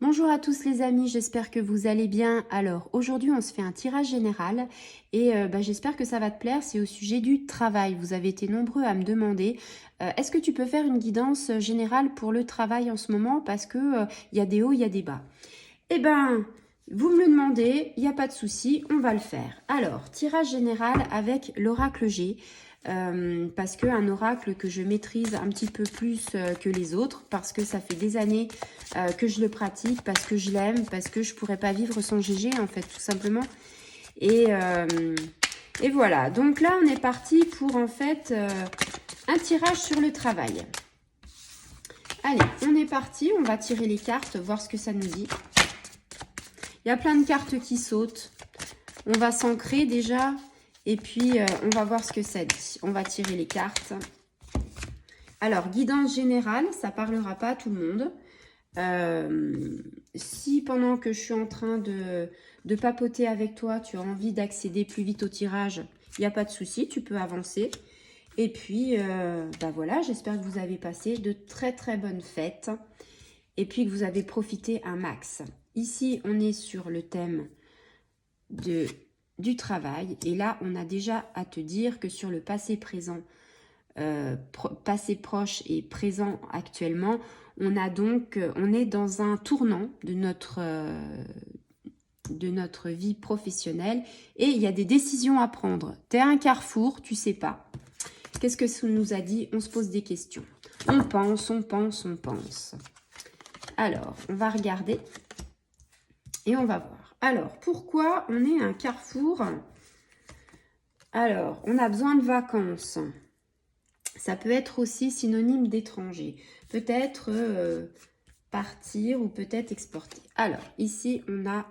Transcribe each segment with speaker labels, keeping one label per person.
Speaker 1: Bonjour à tous les amis, j'espère que vous allez bien. Alors aujourd'hui on se fait un tirage général et j'espère que ça va te plaire, c'est au sujet du travail. Vous avez été nombreux à me demander est-ce que tu peux faire une guidance générale pour le travail en ce moment parce que il y a des hauts, il y a des bas. Eh ben, vous me le demandez, il n'y a pas de souci, on va le faire. Alors, tirage général avec l'oracle G. Parce qu'un oracle que je maîtrise un petit peu plus que les autres, parce que ça fait des années que je le pratique, parce que je l'aime, parce que je ne pourrais pas vivre sans GG en fait, tout simplement. Et, euh, et voilà, donc là on est parti pour en fait un tirage sur le travail. Allez, on est parti, on va tirer les cartes, voir ce que ça nous dit. Il y a plein de cartes qui sautent. On va s'ancrer déjà. Et puis, on va voir ce que ça dit. On va tirer les cartes. Alors, guidance générale, ça ne parlera pas à tout le monde. Si pendant que je suis en train de papoter avec toi, tu as envie d'accéder plus vite au tirage, il n'y a pas de souci, tu peux avancer. Et puis, voilà, j'espère que vous avez passé de très très bonnes fêtes. Et puis que vous avez profité un max. Ici, on est sur le thème du travail. Et là, on a déjà à te dire que sur le passé présent, passé proche et présent actuellement, on est dans un tournant de notre vie professionnelle et il y a des décisions à prendre. Tu es à un carrefour, tu sais pas. Qu'est-ce que ça nous a dit? On se pose des questions. On pense, on pense, on pense. Alors, on va regarder et on va voir. Alors, pourquoi on est à un carrefour? Alors, on a besoin de vacances. Ça peut être aussi synonyme d'étranger. Peut-être partir ou peut-être exporter. Alors, ici, on a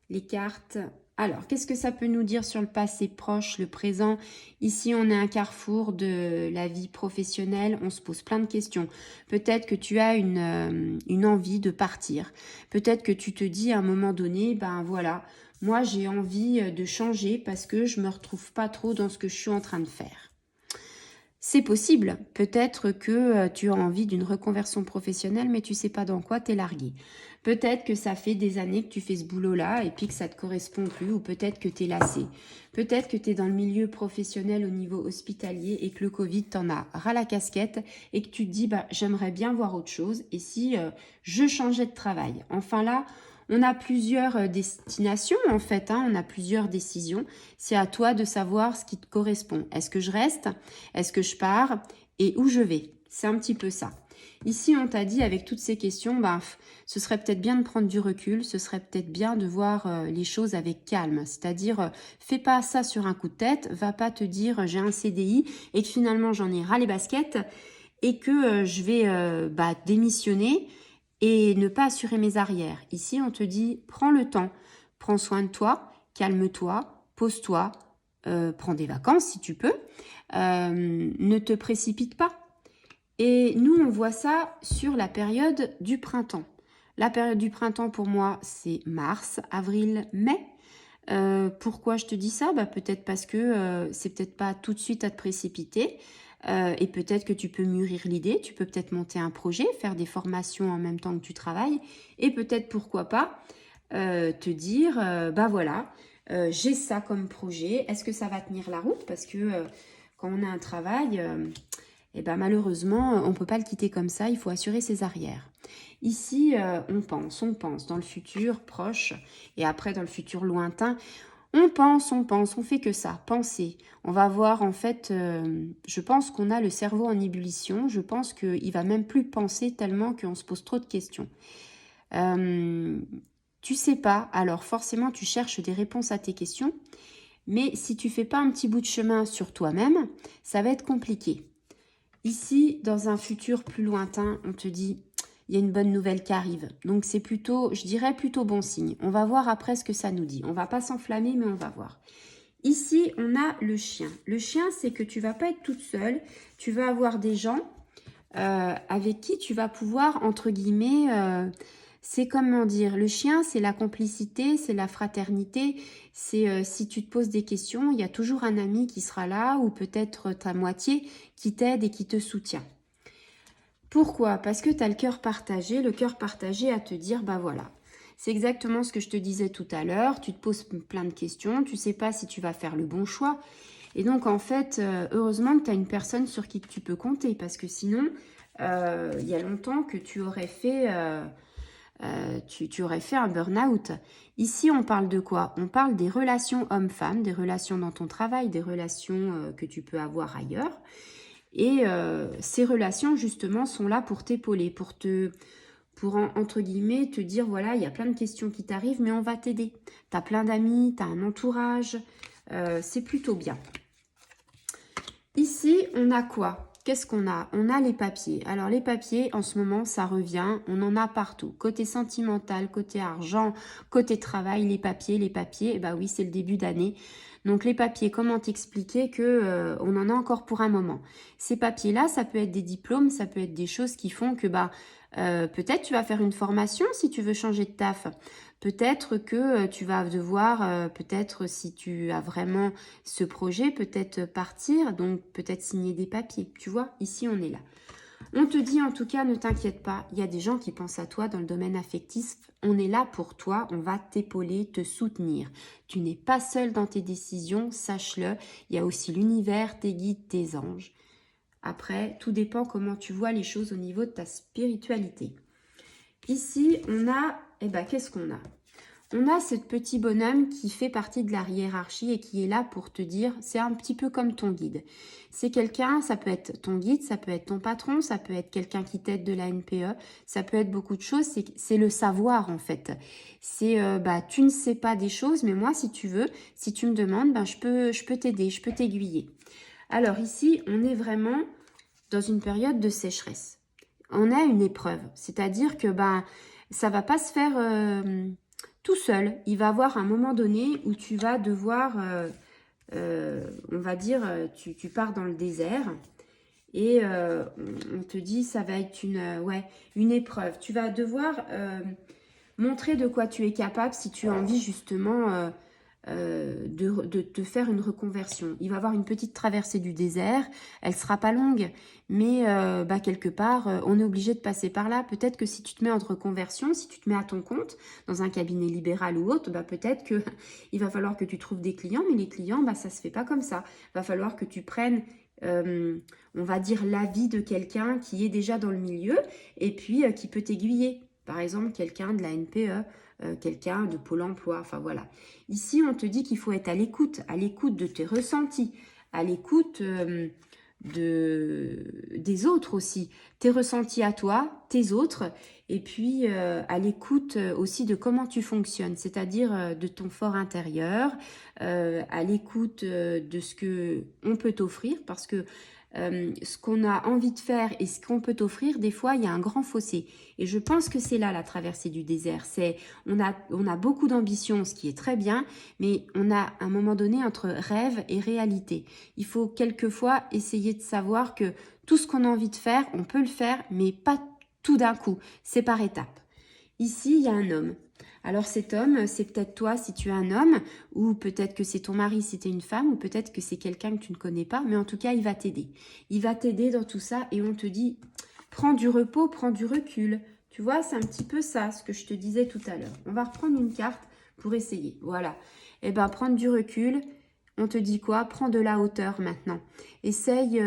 Speaker 1: les cartes. Alors, qu'est-ce que ça peut nous dire sur le passé proche, le présent? Ici, on est à un carrefour de la vie professionnelle. On se pose plein de questions. Peut-être que tu as une envie de partir. Peut-être que tu te dis à un moment donné, ben voilà, moi j'ai envie de changer parce que je me retrouve pas trop dans ce que je suis en train de faire. C'est possible. Peut-être que tu as envie d'une reconversion professionnelle, mais tu sais pas dans quoi, tu es largué. Peut-être que ça fait des années que tu fais ce boulot-là et puis que ça te correspond plus, ou peut-être que tu es lassé. Peut-être que tu es dans le milieu professionnel au niveau hospitalier et que le Covid t'en a ras la casquette et que tu te dis, bah, j'aimerais bien voir autre chose et si je changeais de travail. Enfin là, on a plusieurs destinations en fait, hein, on a plusieurs décisions. C'est à toi de savoir ce qui te correspond. Est-ce que je reste? Est-ce que je pars? Et où je vais? C'est un petit peu ça. Ici, on t'a dit avec toutes ces questions, ce serait peut-être bien de prendre du recul, ce serait peut-être bien de voir les choses avec calme. C'est-à-dire, fais pas ça sur un coup de tête, va pas te dire j'ai un CDI et que finalement j'en ai ras les baskets et que je vais démissionner et ne pas assurer mes arrières. Ici, on te dit, prends le temps, prends soin de toi, calme-toi, pose-toi, prends des vacances si tu peux, ne te précipite pas. Et nous, on voit ça sur la période du printemps. La période du printemps, pour moi, c'est mars, avril, mai. Pourquoi je te dis ça? Peut-être parce que c'est peut-être pas tout de suite à te précipiter. Et peut-être que tu peux mûrir l'idée, tu peux peut-être monter un projet, faire des formations en même temps que tu travailles. Et peut-être, pourquoi pas, te dire, voilà, j'ai ça comme projet. Est-ce que ça va tenir la route? Parce que quand on a un travail... malheureusement, on ne peut pas le quitter comme ça, il faut assurer ses arrières. Ici, on pense dans le futur proche et après dans le futur lointain. On pense, on fait que ça, penser. On va voir en fait, je pense qu'on a le cerveau en ébullition, je pense qu'il va même plus penser tellement qu'on se pose trop de questions. Tu sais pas, alors forcément tu cherches des réponses à tes questions, mais si tu fais pas un petit bout de chemin sur toi-même, ça va être compliqué. Ici, dans un futur plus lointain, on te dit, il y a une bonne nouvelle qui arrive. Donc c'est plutôt, je dirais plutôt bon signe. On va voir après ce que ça nous dit. On va pas s'enflammer, mais on va voir. Ici, on a le chien. Le chien, c'est que tu vas pas être toute seule. Tu vas avoir des gens avec qui tu vas pouvoir, entre guillemets, c'est comment dire, le chien, c'est la complicité, c'est la fraternité, c'est si tu te poses des questions, il y a toujours un ami qui sera là ou peut-être ta moitié qui t'aide et qui te soutient. Pourquoi? Parce que tu as le cœur partagé à te dire, bah voilà. C'est exactement ce que je te disais tout à l'heure. Tu te poses plein de questions, tu sais pas si tu vas faire le bon choix. Et donc, en fait, heureusement que tu as une personne sur qui tu peux compter. Parce que sinon, il y a longtemps que tu aurais fait, tu aurais fait un burn-out. Ici, on parle de quoi? On parle des relations hommes-femmes, des relations dans ton travail, des relations que tu peux avoir ailleurs. Et ces relations, justement, sont là pour t'épauler, entre guillemets, te dire, voilà, il y a plein de questions qui t'arrivent, mais on va t'aider. Tu as plein d'amis, tu as un entourage, c'est plutôt bien. Ici, on a quoi? Qu'est-ce qu'on a? On a les papiers. Alors, les papiers, en ce moment, ça revient. On en a partout. Côté sentimental, côté argent, côté travail, les papiers. Eh ben oui, c'est le début d'année. Donc, les papiers, comment t'expliquer que on en a encore pour un moment? Ces papiers-là, ça peut être des diplômes, ça peut être des choses qui font que, peut-être tu vas faire une formation si tu veux changer de taf. Peut-être que tu vas devoir, peut-être si tu as vraiment ce projet, peut-être partir, donc peut-être signer des papiers. Tu vois, ici on est là. On te dit en tout cas, ne t'inquiète pas, il y a des gens qui pensent à toi dans le domaine affectif. On est là pour toi, on va t'épauler, te soutenir. Tu n'es pas seul dans tes décisions, sache-le. Il y a aussi l'univers, tes guides, tes anges. Après, tout dépend comment tu vois les choses au niveau de ta spiritualité. Ici, on a, qu'est-ce qu'on a? On a ce petit bonhomme qui fait partie de la hiérarchie et qui est là pour te dire, c'est un petit peu comme ton guide. C'est quelqu'un, ça peut être ton guide, ça peut être ton patron, ça peut être quelqu'un qui t'aide de la NPE, ça peut être beaucoup de choses, c'est le savoir en fait. C'est, tu ne sais pas des choses, mais moi si tu veux, si tu me demandes, je peux t'aider, je peux t'aiguiller. Alors ici, on est vraiment dans une période de sécheresse. On a une épreuve, c'est-à-dire que ça va pas se faire tout seul. Il va y avoir un moment donné où tu vas devoir, on va dire, tu pars dans le désert et on te dit ça va être une épreuve. Tu vas devoir montrer de quoi tu es capable si tu as envie justement de te faire une reconversion. Il va y avoir une petite traversée du désert, elle sera pas longue, mais quelque part, on est obligé de passer par là. Peut-être que si tu te mets en reconversion, si tu te mets à ton compte, dans un cabinet libéral ou autre, peut-être que il va falloir que tu trouves des clients, mais les clients, ça se fait pas comme ça. Il va falloir que tu prennes on va dire l'avis de quelqu'un qui est déjà dans le milieu et puis qui peut t'aiguiller. Par exemple, quelqu'un de la NPE, quelqu'un de Pôle emploi, enfin voilà. Ici, on te dit qu'il faut être à l'écoute de tes ressentis, à l'écoute des autres aussi, tes ressentis à toi, tes autres, et puis à l'écoute aussi de comment tu fonctionnes, c'est-à-dire de ton fort intérieur, à l'écoute de ce que on peut t'offrir, parce que ce qu'on a envie de faire et ce qu'on peut t'offrir, des fois, il y a un grand fossé. Et je pense que c'est là la traversée du désert. On a beaucoup d'ambition, ce qui est très bien, mais on a un moment donné entre rêve et réalité. Il faut quelquefois essayer de savoir que tout ce qu'on a envie de faire, on peut le faire, mais pas tout d'un coup. C'est par étapes. Ici, il y a un homme. Alors cet homme, c'est peut-être toi si tu es un homme, ou peut-être que c'est ton mari si tu es une femme, ou peut-être que c'est quelqu'un que tu ne connais pas, mais en tout cas, il va t'aider. Il va t'aider dans tout ça et on te dit, prends du repos, prends du recul. Tu vois, c'est un petit peu ça, ce que je te disais tout à l'heure. On va reprendre une carte pour essayer. Voilà. Prendre du recul, on te dit quoi? Prends de la hauteur maintenant. Essaye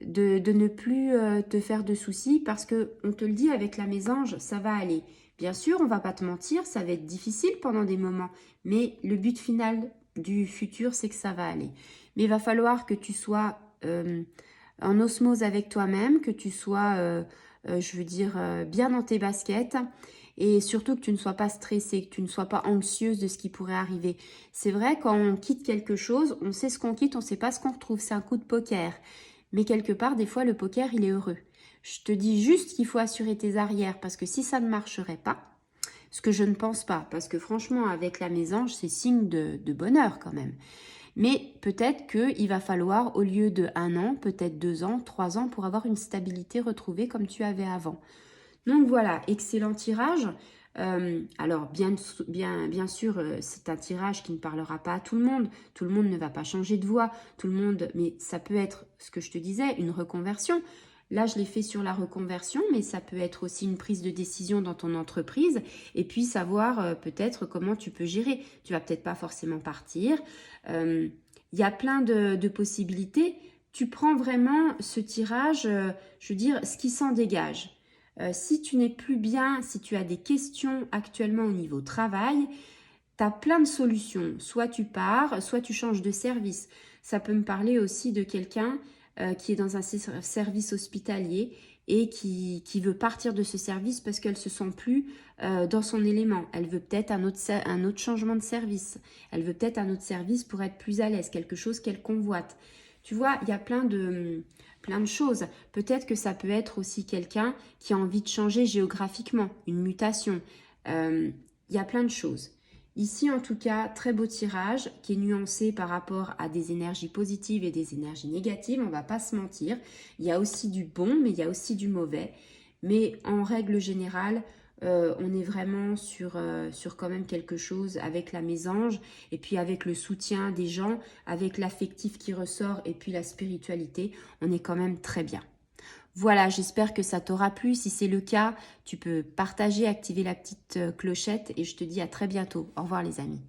Speaker 1: de ne plus te faire de soucis parce que on te le dit avec la mésange, ça va aller. Bien sûr, on va pas te mentir, ça va être difficile pendant des moments, mais le but final du futur, c'est que ça va aller. Mais il va falloir que tu sois en osmose avec toi-même, que tu sois, bien dans tes baskets et surtout que tu ne sois pas stressée, que tu ne sois pas anxieuse de ce qui pourrait arriver. C'est vrai, quand on quitte quelque chose, on sait ce qu'on quitte, on ne sait pas ce qu'on retrouve. C'est un coup de poker. Mais quelque part, des fois, le poker, il est heureux. Je te dis juste qu'il faut assurer tes arrières parce que si ça ne marcherait pas, ce que je ne pense pas, parce que franchement, avec la mésange, c'est signe de bonheur quand même. Mais peut-être qu'il va falloir, au lieu de 1 an, peut-être 2 ans, 3 ans, pour avoir une stabilité retrouvée comme tu avais avant. Donc voilà, excellent tirage. Alors bien sûr, c'est un tirage qui ne parlera pas à tout le monde. Tout le monde ne va pas changer de voix. Tout le monde, mais ça peut être ce que je te disais, une reconversion. Là, je l'ai fait sur la reconversion, mais ça peut être aussi une prise de décision dans ton entreprise et puis savoir peut-être comment tu peux gérer. Tu vas peut-être pas forcément partir. Il y a plein de possibilités. Tu prends vraiment ce tirage, je veux dire, ce qui s'en dégage. Si tu n'es plus bien, si tu as des questions actuellement au niveau travail, tu as plein de solutions. Soit tu pars, soit tu changes de service. Ça peut me parler aussi de quelqu'un qui est dans un service hospitalier et qui veut partir de ce service parce qu'elle ne se sent plus dans son élément. Elle veut peut-être un autre changement de service. Elle veut peut-être un autre service pour être plus à l'aise, quelque chose qu'elle convoite. Tu vois, il y a plein de choses. Peut-être que ça peut être aussi quelqu'un qui a envie de changer géographiquement, une mutation. Il y a plein de choses. Ici, en tout cas, très beau tirage qui est nuancé par rapport à des énergies positives et des énergies négatives. On ne va pas se mentir. Il y a aussi du bon, mais il y a aussi du mauvais. Mais en règle générale, on est vraiment sur quand même quelque chose avec la mésange et puis avec le soutien des gens, avec l'affectif qui ressort et puis la spiritualité. On est quand même très bien. Voilà, j'espère que ça t'aura plu. Si c'est le cas, tu peux partager, activer la petite clochette et je te dis à très bientôt. Au revoir les amis.